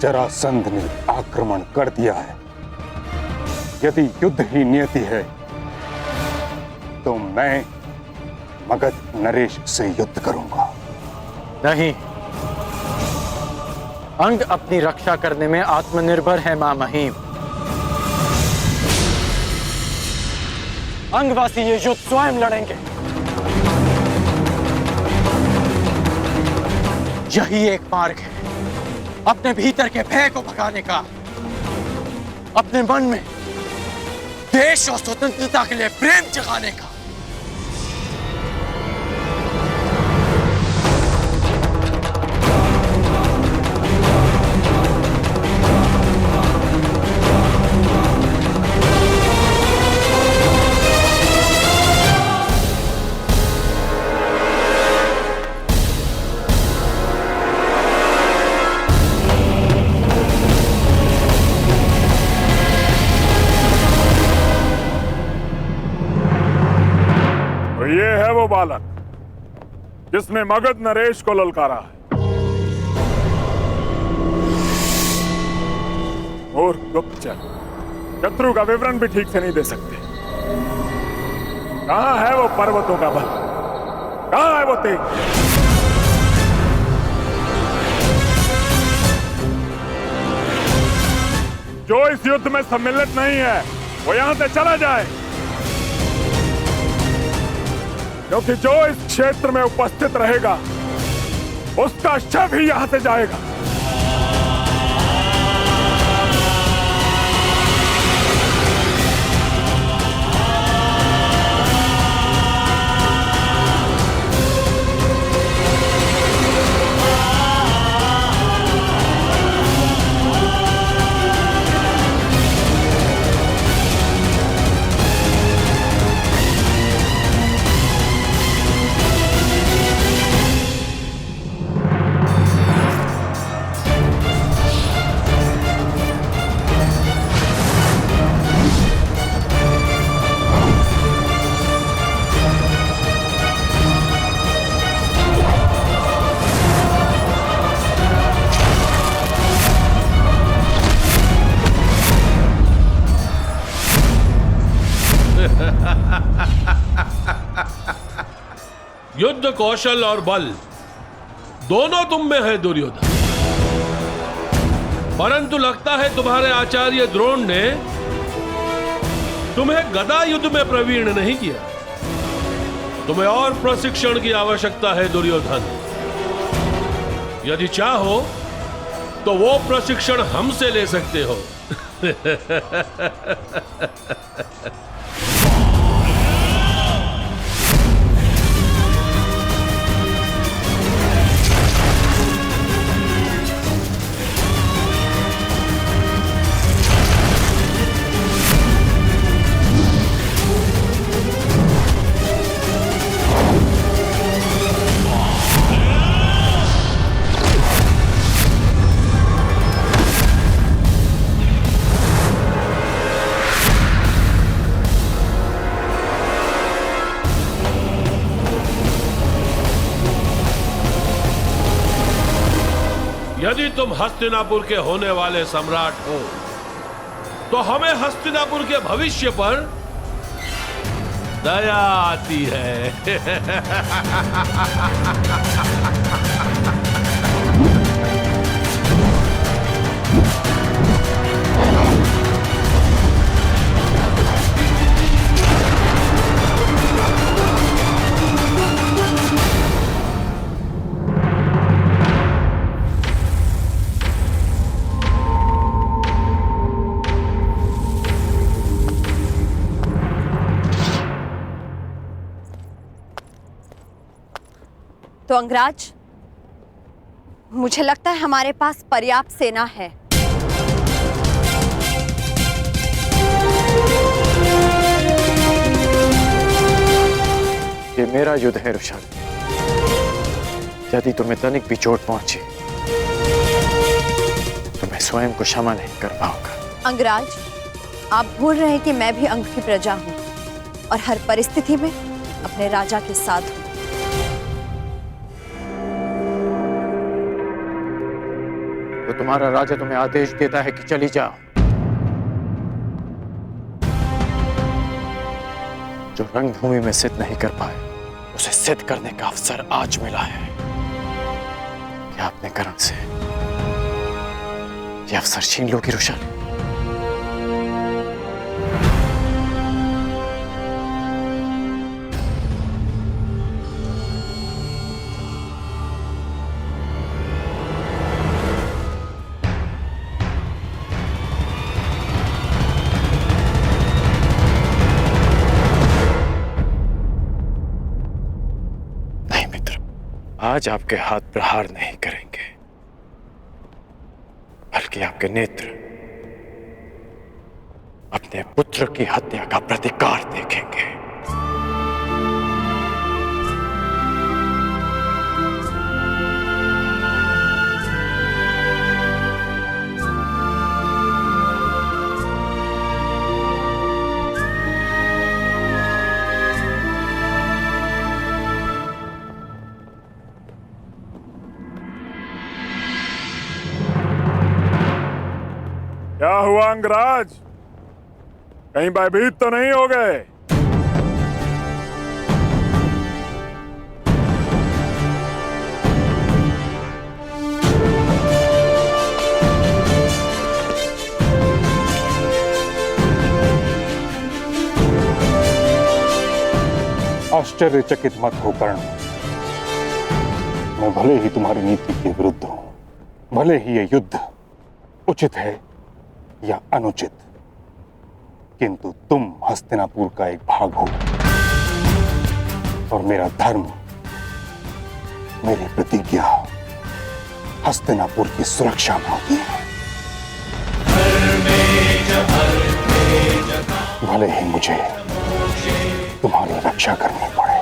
जरासंध ने आक्रमण कर दिया है। यदि युद्ध ही नियति है तो मैं मगध नरेश से युद्ध करूंगा। नहीं, अंग अपनी रक्षा करने में आत्मनिर्भर है मां महीम। अंगवासी ये युद्ध स्वयं लड़ेंगे। यही एक मार्ग है अपने भीतर के भय को भगाने का, अपने मन में देश और स्वतंत्रता के लिए प्रेम जगाने का। ये है वो बालक जिसने मगध नरेश को ललकारा है। और गुप्तचर शत्रु का विवरण भी ठीक से नहीं दे सकते। कहां है वो पर्वतों का बल? कहां है वो तेज? जो इस युद्ध में सम्मिलित नहीं है वो यहां से चला जाए, क्योंकि जो इस क्षेत्र में उपस्थित रहेगा उसका शव ही यहां से जाएगा। युद्ध कौशल और बल दोनों तुम में है दुर्योधन, परंतु लगता है तुम्हारे आचार्य द्रोण ने तुम्हें गदा युद्ध में प्रवीण नहीं किया। तुम्हें और प्रशिक्षण की आवश्यकता है दुर्योधन। यदि चाहो तो वो प्रशिक्षण हमसे ले सकते हो। यदि तुम हस्तिनापुर के होने वाले सम्राट हो तो हमें हस्तिनापुर के भविष्य पर दया आती है। तो अंगराज, मुझे लगता है हमारे पास पर्याप्त सेना है। ये मेरा युद्ध है रुशान। यदि तुम्हें तनिक भी चोट पहुंची तो मैं स्वयं को क्षमा नहीं कर पाऊंगा। अंगराज, आप भूल रहे हैं कि मैं भी अंग की प्रजा हूं और हर परिस्थिति में अपने राजा के साथ हूं। तो तुम्हारा राजा तुम्हें आदेश देता है कि चली जाओ। जो रणभूमि में सिद्ध नहीं कर पाए, उसे सिद्ध करने का अवसर आज मिला है। क्या अपने करण से यह अवसर छीन लोगी रुशाली? आज आपके हाथ प्रहार नहीं करेंगे, बल्कि आपके नेत्र अपने पुत्र की हत्या का प्रतिकार देखेंगे। क्या हुआ अंगराज, कहीं भयभीत तो नहीं हो गए? आश्चर्यचकित मत हो कर्ण। मैं भले ही तुम्हारी नीति के विरुद्ध हूं, भले ही यह युद्ध उचित है या अनुचित, किंतु तुम हस्तिनापुर का एक भाग हो और मेरा धर्म, मेरी प्रतिज्ञा हस्तिनापुर की सुरक्षा में होती है। भले ही मुझे तुम्हारी रक्षा करनी पड़े।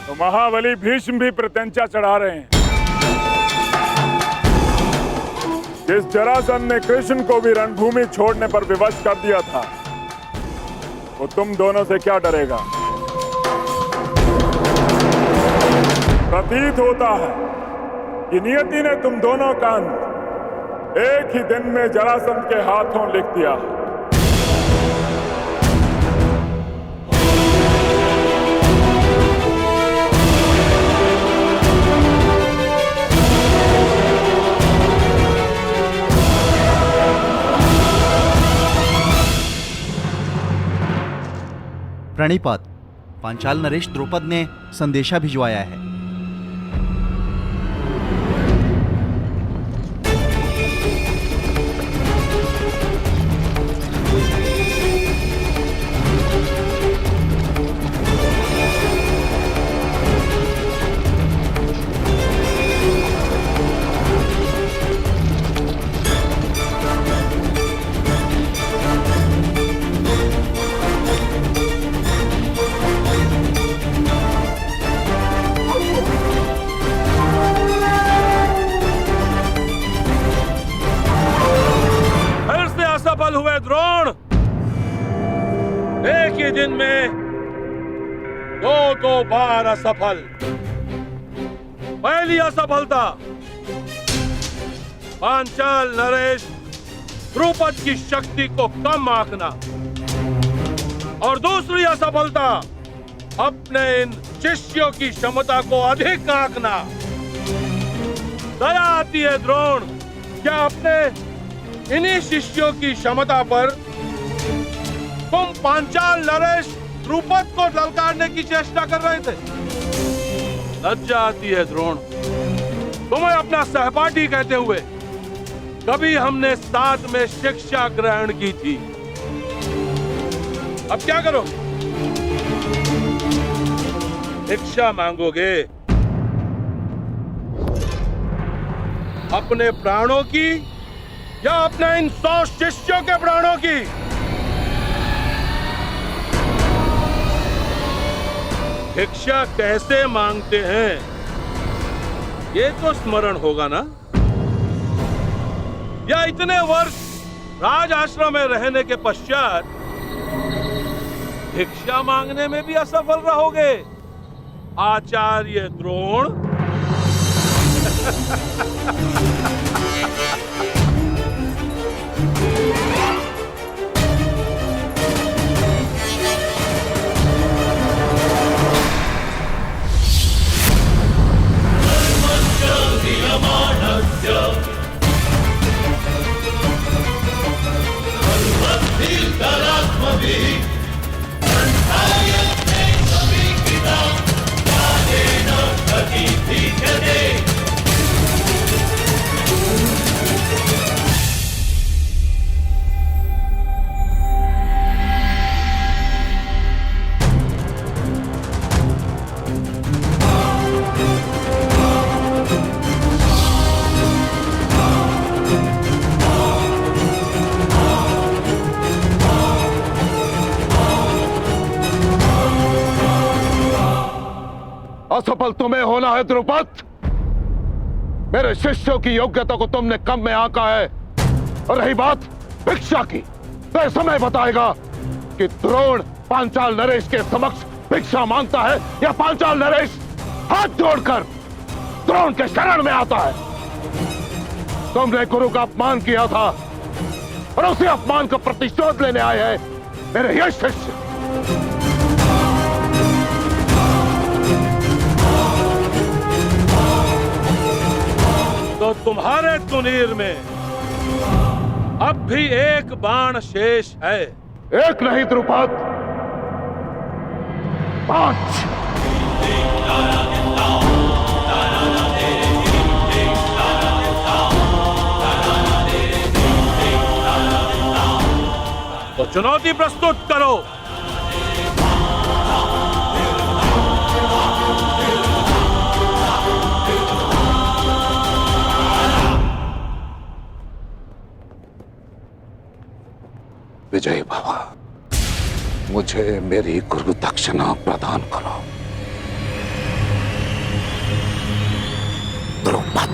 तो महाबली भीष्म भी प्रत्यंचा चढ़ा रहे हैं। जिस जरासंध ने कृष्ण को भी रणभूमि छोड़ने पर विवश कर दिया था, वो तुम दोनों से क्या डरेगा? प्रतीत होता है कि नियति ने तुम दोनों का अंत एक ही दिन में जरासंध के हाथों लिख दिया। प्रणिपात, पांचाल नरेश द्रौपद ने संदेशा भिजवाया है। हुए द्रोण, एक ही दिन में दो बार असफल। पहली असफलता पांचाल नरेश द्रुपद की शक्ति को कम आंकना, और दूसरी असफलता अपने इन शिष्यों की क्षमता को अधिक आंकना। दया आती है द्रोण, क्या अपने इन्हीं शिष्यों की क्षमता पर तुम पांचाल नरेश द्रुपद को ललकारने की चेष्टा कर रहे थे? लज्जा आती है द्रोण, तुम्हें अपना सहपाठी कहते हुए। कभी हमने साथ में शिक्षा ग्रहण की थी, अब क्या करो? भिक्षा मांगोगे? अपने प्राणों की या अपने इन 100 शिष्यों के प्राणों की? भिक्षा कैसे मांगते हैं ये तो स्मरण होगा ना? या इतने वर्ष राज आश्रम में रहने के पश्चात भिक्षा मांगने में भी असफल रहोगे आचार्य द्रोण? असफल तुम्हें होना है द्रुपद। मेरे शिष्यों की योग्यता को तुमने कम में आंका है। और रही बात भिक्षा की, तो समय बताएगा कि द्रोण पांचाल नरेश के समक्ष भिक्षा मांगता है या पांचाल नरेश हाथ जोड़कर द्रोण के शरण में आता है। तुमने गुरु का अपमान किया था और उसी अपमान का प्रतिशोध लेने आए हैं मेरे ये शिष्य। तो तुम्हारे तुनीर में अब भी एक बाण शेष है। एक नहीं द्रुपद, 5। तो चुनौती प्रस्तुत करो। विजय बाबा, मुझे मेरी गुरु दक्षिणा प्रदान करो। द्रुपद।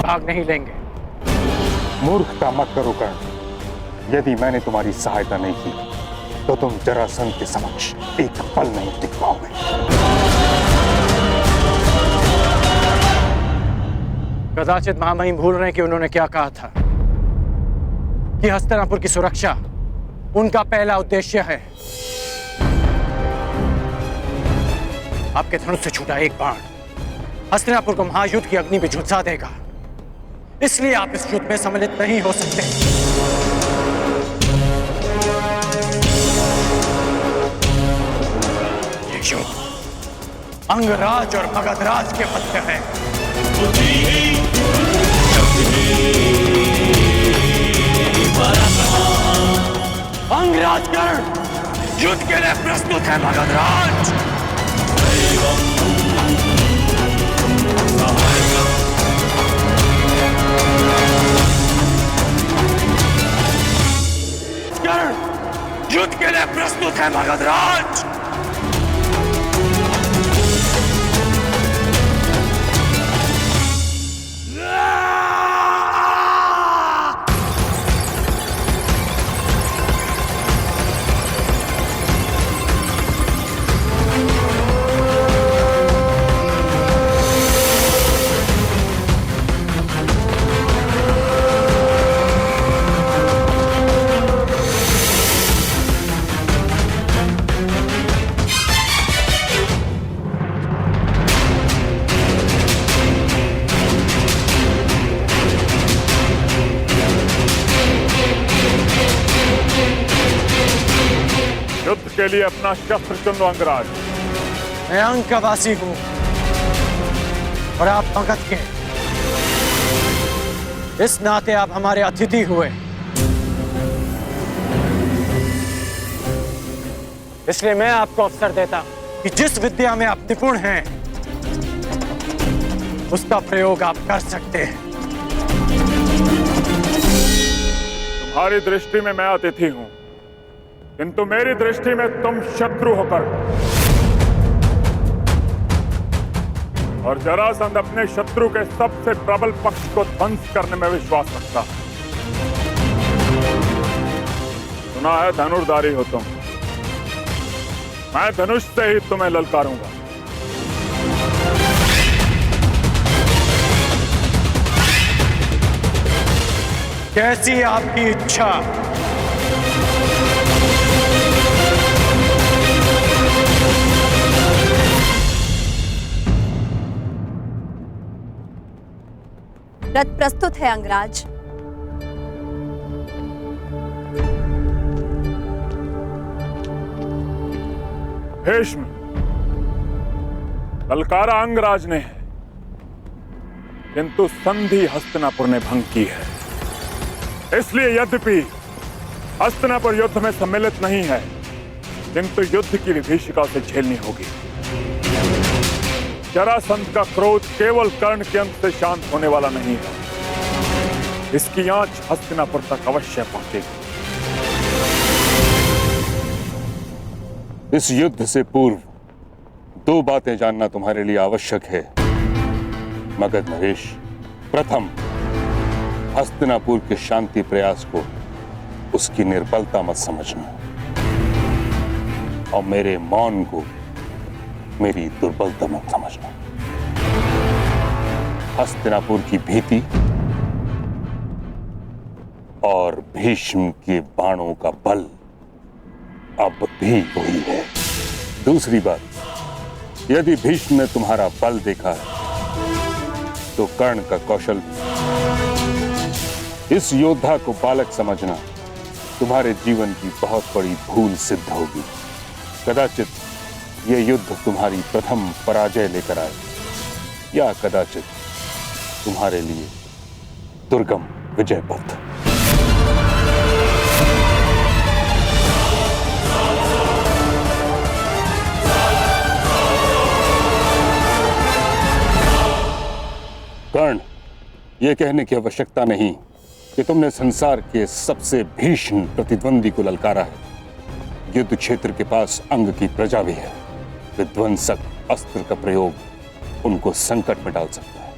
भाग नहीं लेंगे। मूर्खता मत करो कर्ण। यदि मैंने तुम्हारी सहायता नहीं की तो तुम जरासंध के समक्ष एक पल नहीं टिक पाओगे। कदाचित महामहिम भूल रहे हैं कि उन्होंने क्या कहा था कि हस्तिनापुर की सुरक्षा उनका पहला उद्देश्य है। आपके धनुष से छूटा एक बाण हस्तिनापुर को महायुद्ध की अग्नि में झुलसा देगा। इसलिए आप इस युद्ध में सम्मिलित नहीं हो सकते। अंगराज और मगधराज के मध्य है। अंगराज कर्ण युद्ध के लिए प्रस्तुत है। मगधराज कर्ण युद्ध के लिए प्रस्तुत है। मगधराज के लिए अपना शस्त्र चुन लो अंगराज। मैं अंक का वासी हूं और आप मगध के। इस नाते आप हमारे अतिथि हुए, इसलिए मैं आपको अवसर देता कि जिस विद्या में आप निपुण हैं उसका प्रयोग आप कर सकते हैं। तुम्हारी दृष्टि में मैं अतिथि हूं, किंतु मेरी दृष्टि में तुम शत्रु होकर, और जरासंध अपने शत्रु के सबसे प्रबल पक्ष को ध्वंस करने में विश्वास रखता है। सुना है धनुर्धारी हो तुम, मैं धनुष से ही तुम्हें ललकारूंगा। कैसी आपकी इच्छा। रथ प्रस्तुत है अंगराज। भीष्म, ललकारा अंगराज ने, किंतु संधि हस्तिनापुर ने भंग की है। इसलिए यद्यपि हस्तिनापुर युद्ध में सम्मिलित नहीं है, किंतु युद्ध की विभीषिका से झेलनी होगी। जरासंध का क्रोध केवल कर्ण के अंत से शांत होने वाला नहीं है, इसकी आंच हस्तिनापुर तक अवश्य पहुंचेगी। इस युद्ध से पूर्व दो बातें जानना तुम्हारे लिए आवश्यक है मगध नरेश। प्रथम, हस्तिनापुर के शांति प्रयास को उसकी निर्बलता मत समझना, और मेरे मौन को मेरी दुर्बलता मत समझना। हस्तिनापुर की भीति और भीष्म के बाणों का बल अब भी वही है। दूसरी बात, यदि भीष्म ने तुम्हारा बल देखा है तो कर्ण का कौशल। इस योद्धा को बालक समझना तुम्हारे जीवन की बहुत बड़ी भूल सिद्ध होगी। कदाचित यह युद्ध तुम्हारी प्रथम पराजय लेकर आए, या कदाचित तुम्हारे लिए दुर्गम विजय पथ। कर्ण, यह कहने की आवश्यकता नहीं कि तुमने संसार के सबसे भीषण प्रतिद्वंदी को ललकारा है। युद्ध क्षेत्र के पास अंग की प्रजा भी है। विध्वंसक अस्त्र का प्रयोग उनको संकट में डाल सकता है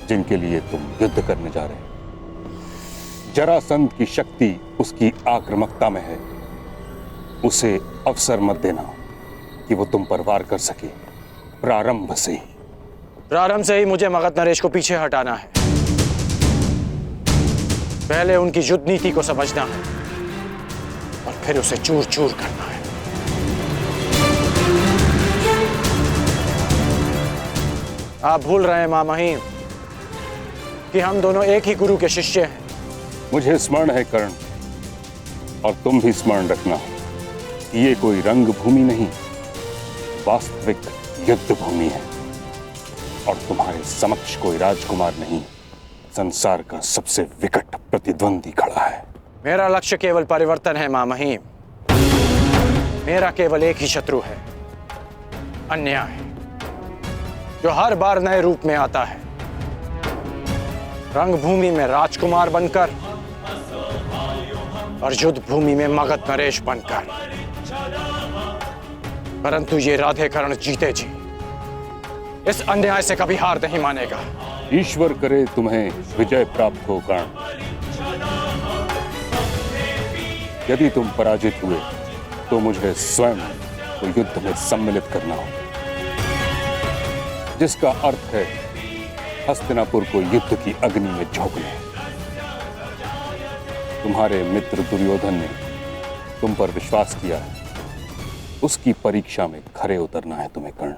जिनके लिए तुम युद्ध करने जा रहे हो। जरासंध की शक्ति उसकी आक्रामकता में है। उसे अवसर मत देना कि वो तुम पर वार कर सके। प्रारंभ से ही मुझे मगध नरेश को पीछे हटाना है। पहले उनकी युद्ध नीति को समझना है और फिर उसे चूर चूर करना है। आप भूल रहे हैं मां महिम कि हम दोनों एक ही गुरु के शिष्य हैं। मुझे स्मरण है कर्ण, और तुम भी स्मरण रखना कि ये कोई रंग भूमि नहीं, वास्तविक युद्ध भूमि है। और तुम्हारे समक्ष कोई राजकुमार नहीं, संसार का सबसे विकट प्रतिद्वंदी खड़ा है। मेरा लक्ष्य केवल परिवर्तन है मां महिम। मेरा केवल एक ही शत्रु है, अन्याय, जो हर बार नए रूप में आता है। रंगभूमि में राजकुमार बनकर और युद्ध भूमि में मगध नरेश बनकर। परंतु ये राधेकरण जीते जी इस अन्याय से कभी हार नहीं मानेगा। ईश्वर करे तुम्हें विजय प्राप्त हो कर्ण। यदि तुम पराजित हुए तो मुझे स्वयं को युद्ध में सम्मिलित करना हो, जिसका अर्थ है हस्तिनापुर को युद्ध की अग्नि में झोंकना। तुम्हारे मित्र दुर्योधन ने तुम पर विश्वास किया है, उसकी परीक्षा में खरे उतरना है तुम्हें कर्ण।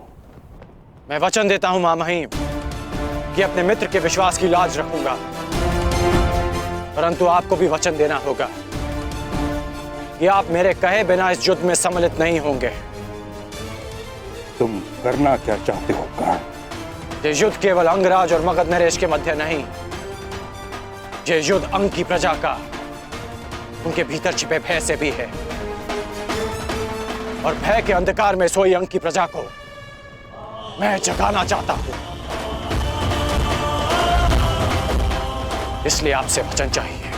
मैं वचन देता हूं मां महिम कि अपने मित्र के विश्वास की लाज रखूंगा, परंतु आपको भी वचन देना होगा कि आप मेरे कहे बिना इस युद्ध में सम्मिलित नहीं होंगे। तुम करना क्या चाहते हो कर्ण? ये युद्ध केवल अंगराज और मगध नरेश के मध्य नहीं, ये युद्ध अंग की प्रजा का, उनके भीतर छिपे भय से भी है। और भय के अंधकार में सोई अंग की प्रजा को मैं जगाना चाहता हूं। इसलिए आपसे वचन चाहिए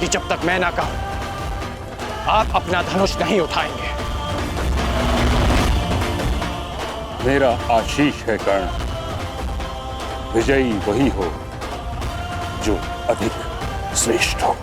कि जब तक मैं ना कहूं आप अपना धनुष नहीं उठाएंगे। मेरा आशीष है कर्ण, विजयी वही हो जो अधिक श्रेष्ठ हो।